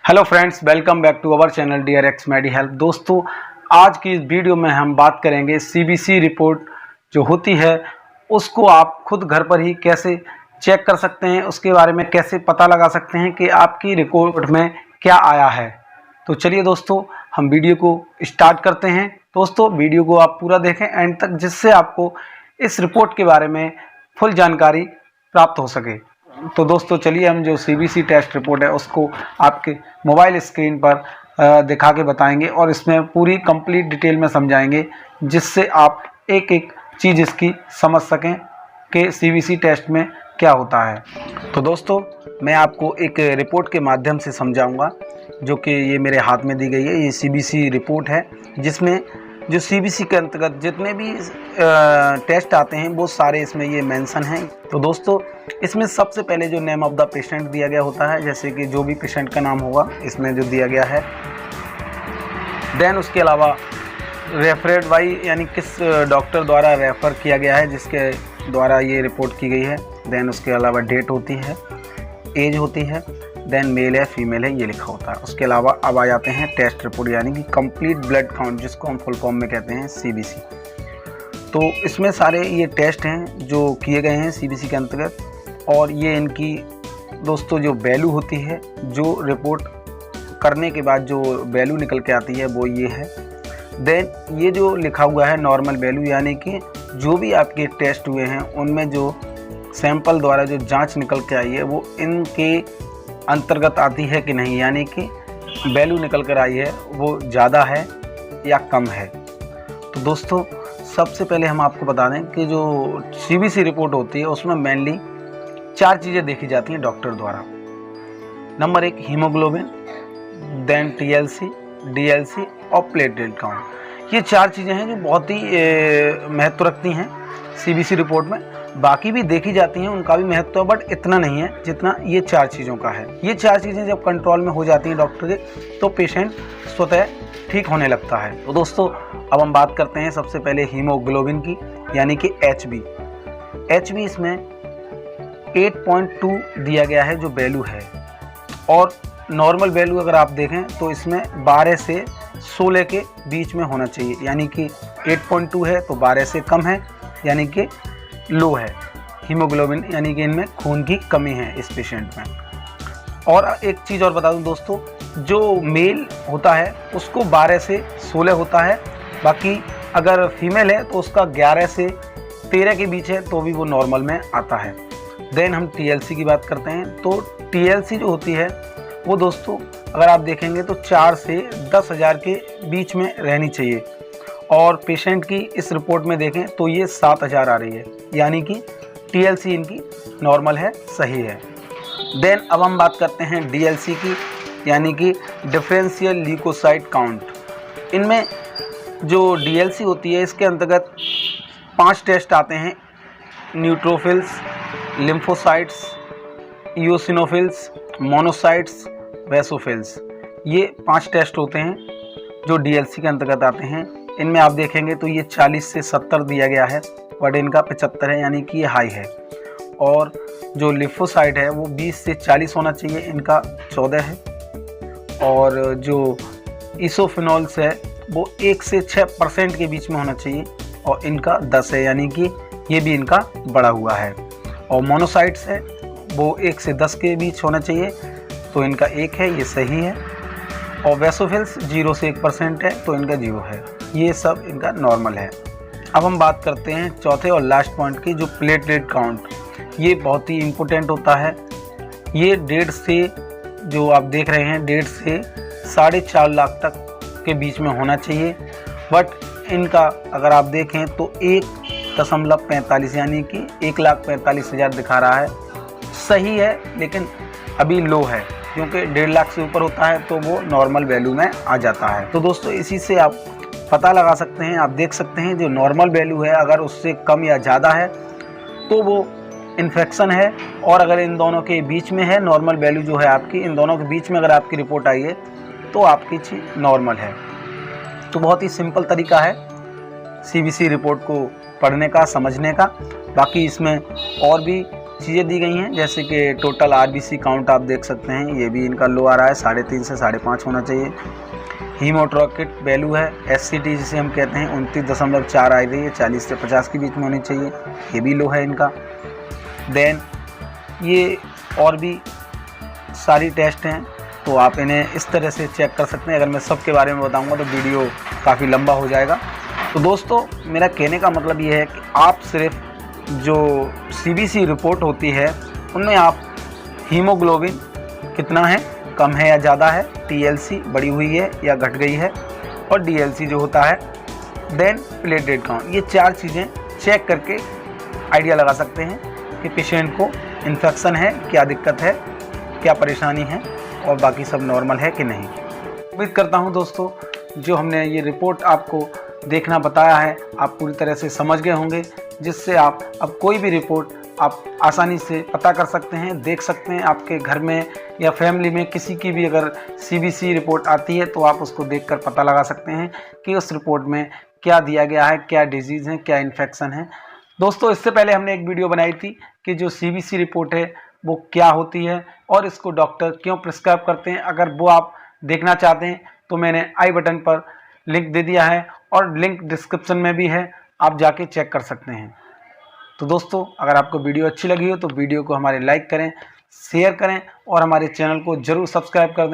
Hello friends, welcome back to our channel DRX medi health. दोस्तों, आज की इस वीडियो में हम बात करेंगे CBC रिपोर्ट जो होती है उसको आप खुद घर पर ही कैसे चेक कर सकते हैं, उसके बारे में कैसे पता लगा सकते हैं कि आपकी रिपोर्ट में क्या आया है। तो चलिए दोस्तों, हम वीडियो को स्टार्ट करते हैं। दोस्तों, वीडियो को आप पूरा देखें एंड तक, जिससे आपको इस रिपोर्ट के बारे में फुल जानकारी प्राप्त हो सके। तो दोस्तों चलिए, हम जो CBC टेस्ट रिपोर्ट है उसको आपके मोबाइल स्क्रीन पर दिखा के बताएंगे और इसमें पूरी कंप्लीट डिटेल में समझाएंगे, जिससे आप एक एक चीज़ इसकी समझ सकें कि CBC टेस्ट में क्या होता है। तो दोस्तों, मैं आपको एक रिपोर्ट के माध्यम से समझाऊंगा, जो कि ये मेरे हाथ में दी गई है। ये CBC रिपोर्ट है, जिसमें जो CBC के अंतर्गत जितने भी टेस्ट आते हैं वो सारे इसमें ये मेंशन हैं। तो दोस्तों, इसमें सबसे पहले जो नेम ऑफ द पेशेंट दिया गया होता है, जैसे कि जो भी पेशेंट का नाम होगा इसमें जो दिया गया है। देन उसके अलावा रेफरेड बाई, यानी किस डॉक्टर द्वारा रेफ़र किया गया है, जिसके द्वारा ये रिपोर्ट की गई है। देन उसके अलावा डेट होती है, एज होती है, देन मेल है फीमेल है, ये लिखा होता है। उसके अलावा अब आ जाते हैं टेस्ट रिपोर्ट, यानी कि कंप्लीट ब्लड काउंट, जिसको हम फुल फॉर्म में कहते हैं CBC। तो इसमें सारे ये टेस्ट हैं जो किए गए हैं CBC के अंतर्गत, और ये इनकी दोस्तों जो वैल्यू होती है, जो रिपोर्ट करने के बाद जो वैल्यू निकल के आती है वो ये है। देन ये जो लिखा हुआ है नॉर्मल वैल्यू, यानी कि जो भी आपके टेस्ट हुए हैं उनमें जो सैंपल द्वारा जो जांच निकल के आई है वो इनके अंतर्गत आती है कि नहीं, यानी कि वैल्यू निकल कर आई है वो ज़्यादा है या कम है। तो दोस्तों, सबसे पहले हम आपको बता दें कि जो CBC रिपोर्ट होती है उसमें मेनली 4 चीज़ें देखी जाती हैं डॉक्टर द्वारा। Number 1 haemoglobin, then TLC, DLC और प्लेटलेट काउंट। ये 4 चीज़ें हैं जो बहुत ही महत्व रखती हैं CBC रिपोर्ट में। बाकी भी देखी जाती हैं, उनका भी महत्व है, बट इतना नहीं है जितना ये 4 चीज़ों का है। ये 4 चीज़ें जब कंट्रोल में हो जाती हैं डॉक्टर के, तो पेशेंट स्वतः ठीक होने लगता है। तो दोस्तों, अब हम बात करते हैं सबसे पहले हीमोग्लोबिन की, यानी कि HB इसमें 8.2 दिया गया है जो वैल्यू है, और नॉर्मल वैल्यू अगर आप देखें तो इसमें 12 से 16 के बीच में होना चाहिए, यानी कि 8.2 है तो 12 से कम है, यानी कि लो है हीमोग्लोबिन, यानी कि इनमें खून की कमी है इस पेशेंट में। और एक चीज़ और बता दूं दोस्तों, जो मेल होता है उसको 12 से 16 होता है, बाकी अगर फीमेल है तो उसका 11 से 13 के बीच है, तो भी वो नॉर्मल में आता है। देन हम TLC की बात करते हैं। तो TLC जो होती है वो दोस्तों अगर आप देखेंगे तो 4 से 10,000 के बीच में रहनी चाहिए, और पेशेंट की इस रिपोर्ट में देखें तो ये 7,000 आ रही है, यानी कि TLC इनकी नॉर्मल है, सही है। देन अब हम बात करते हैं DLC की, यानी कि डिफरेंशियल ल्यूकोसाइट काउंट। इनमें जो DLC होती है इसके अंतर्गत 5 टेस्ट आते हैं: न्यूट्रोफिल्स, लिम्फोसाइट्स, इओसिनोफिल्स, मोनोसाइट्स, वैसोफिल्स। ये 5 टेस्ट होते हैं जो DLC के अंतर्गत आते हैं। इनमें आप देखेंगे तो ये 40 से 70 दिया गया है, बट इनका 75 है, यानी कि ये हाई है। और जो लिम्फोसाइट है वो 20 से 40 होना चाहिए, इनका 14 है। और जो इसोफिनॉल्स है वो 1 से 6% के बीच में होना चाहिए, और इनका 10 है, यानी कि ये भी इनका बढ़ा हुआ है। और मोनोसाइट्स है वो 1 से 10 के बीच होना चाहिए, तो इनका 1 है, ये सही है। और वैसोफिल्स 0 से 1% है, तो इनका 0 है। ये सब इनका नॉर्मल है। अब हम बात करते हैं चौथे और लास्ट पॉइंट की, जो प्लेटलेट काउंट। ये बहुत ही इम्पोर्टेंट होता है। ये 1.5 से, जो आप देख रहे हैं, 1.5 से 4.5 लाख तक के बीच में होना चाहिए, बट इनका अगर आप देखें तो 1.45, यानी कि 1,45,000 दिखा रहा है। सही है, लेकिन अभी लो है, क्योंकि 1.5 लाख से ऊपर होता है तो वो नॉर्मल वैल्यू में आ जाता है। तो दोस्तों, इसी से आप पता लगा सकते हैं, आप देख सकते हैं जो नॉर्मल वैल्यू है अगर उससे कम या ज़्यादा है तो वो इन्फेक्शन है, और अगर इन दोनों के बीच में है, नॉर्मल वैल्यू जो है आपकी, इन दोनों के बीच में अगर आपकी रिपोर्ट आई है तो आपकी चीज़ नॉर्मल है। तो बहुत ही सिंपल तरीका है CBC रिपोर्ट को पढ़ने का, समझने का। बाकी इसमें और भी चीज़ें दी गई हैं, जैसे कि टोटल आरबीसी काउंट आप देख सकते हैं, ये भी इनका लो आ रहा है, 3.5 से 5.5 होना चाहिए। हीमोट्रोकिट वैल्यू है एससीटी जिसे हम कहते हैं 29.4 आई रही है, 40 से 50 के बीच में होनी चाहिए, ये भी लो है इनका। देन ये और भी सारी टेस्ट हैं, तो आप इन्हें इस तरह से चेक कर सकते हैं। अगर मैं सब के बारे में बताऊंगा तो वीडियो काफ़ी लंबा हो जाएगा। तो दोस्तों मेरा कहने का मतलब ये है कि आप सिर्फ जो सीबीसी रिपोर्ट होती है उनमें आप हीमोग्लोबिन कितना है, कम है या ज़्यादा है, टीएलसी बढ़ी हुई है या घट गई है, और डीएलसी जो होता है, देन प्लेटलेट काउंट, ये 4 चीज़ें चेक करके आइडिया लगा सकते हैं कि पेशेंट को इन्फेक्शन है, क्या दिक्कत है, क्या परेशानी है, और बाकी सब नॉर्मल है कि नहीं। उम्मीद करता हूं दोस्तों जो हमने ये रिपोर्ट आपको देखना बताया है आप पूरी तरह से समझ गए होंगे, जिससे आप अब कोई भी रिपोर्ट आप आसानी से पता कर सकते हैं, देख सकते हैं। आपके घर में या फैमिली में किसी की भी अगर सीबीसी रिपोर्ट आती है तो आप उसको देखकर पता लगा सकते हैं कि उस रिपोर्ट में क्या दिया गया है, क्या डिजीज़ है, क्या इन्फेक्शन है। दोस्तों इससे पहले हमने एक वीडियो बनाई थी कि जो सीबीसी रिपोर्ट है वो क्या होती है और इसको डॉक्टर क्यों प्रिस्क्राइब करते हैं। अगर वो आप देखना चाहते हैं तो मैंने आई बटन पर लिंक दे दिया है और लिंक डिस्क्रिप्शन में भी है, आप जाके चेक कर सकते हैं। तो दोस्तों अगर आपको वीडियो अच्छी लगी हो तो वीडियो को हमारे लाइक करें, शेयर करें और हमारे चैनल को ज़रूर सब्सक्राइब कर दें।